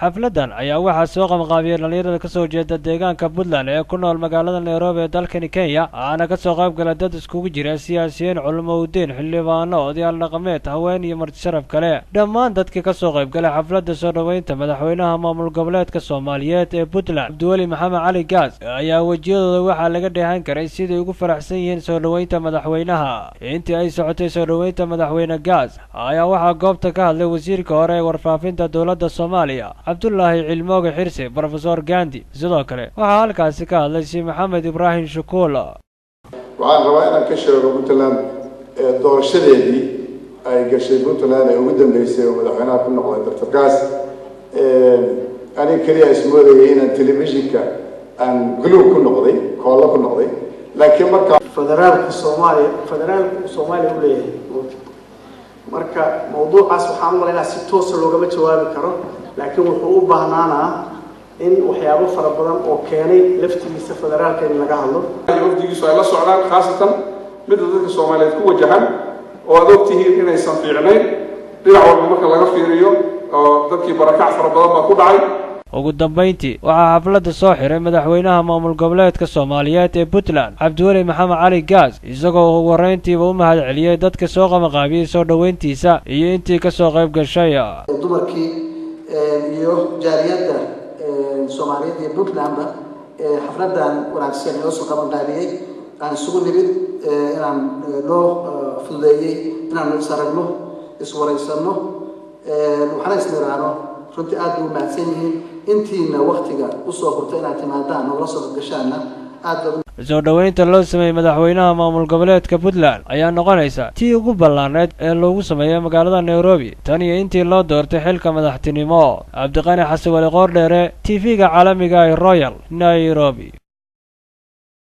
xafladan ayaa waxaa soo qabanqaabiyay dhalinyarada ka soo jeeda deegaanka Puntland ee ku nool magaalada Nairobi ee dalkani Kenya waxaana ka soo qayb galay dad iskugu jira siyaasiyiin culumooyin xildhibaano odayaal dhaqameed haween iyo marti sharaf kale dhammaan dadkii ka soo qayb galay xafladda soo dhaweynta madaxweynaha maamul goboleedka Soomaaliyeed ee Puntland Abdiweli Maxamed Cali Gaas ayaa wajiyadooda waxaa laga dheehan karay sidii ugu faraxsan yihiin soo dhaweynta madaxweynaha intii ay socotay soo dhaweynta madaxweyne Gaas ayaa waxaa goobta ka hadlay wasiirka hore ee warfaafinta dowladda Soomaaliya Abdullahi Cilmooge Xirsi Professor Gandhi sidoo kale waxaa halkaasi ka hadlay si Maxamed Ibrahim Shukuula waxaan rabaa inaan ka sheego Puntland doorashadeedii ay gashay Puntland ee ugu dambeysay oo madaxweynaha ku noqday Dr. Gaas aniga kaliya ismoodayay inaan telefishinka aan guluub ku noqday koolo ku noqday laakiin marka federaalka Soomaaliya u leeyahay marka mawduucaas waxaan u maleynayaa si toos ah loogama jawaabi karo laakiin wuxuu u baahnaanaa in waxyaabo fara badan oo keenay laftigiisa federaalka in laga hadlo wafdigiisu ay la socdaan khaasatan mid dadka Soomaaliyeed ku wajahan oo aad ogtihiin inaysan fiicnayn dhinac walba marka laga fiiriyo oo dadkii barakac fara badan baa ku dhacay ugu dambeyntii waxaa xafladda soo xiray madaxweynaha maamul goboleedka Soomaaliyeed ee Puntland Abdiweli Maxamed Cali Gaas isagoo ugu horeyntiiba u mahad celiyay dadka soo qabanqaabiyay soo dhaweyntiisa iyo intii ka soo qayb gashay dumarkii iyo jaariyadda Soomaaliyeed ee Puntland xafladan wanaagsan oo soo qabanqaabiyay aan isugu nimid inaan loo fududeeyay inaan isaragno iswareysano waxaan isniraano runtii aad u mahadsan yihiin intiina waqtiga u soo hurtay inaad timaadaan oo la soo gashaana aad soo dhaweynta loo sameeyay madaxweynaha maamul goboleedka Puntland ayaa noqonaysa tii ugu ballaaneed ee loogu sameeyay magaalada Nairobi tan iyo intii loo doortay xilka madaxtinimo Cabdiqani Xasan Wali Qoordheere TV-ga caalamiga ee Royal Nairobi.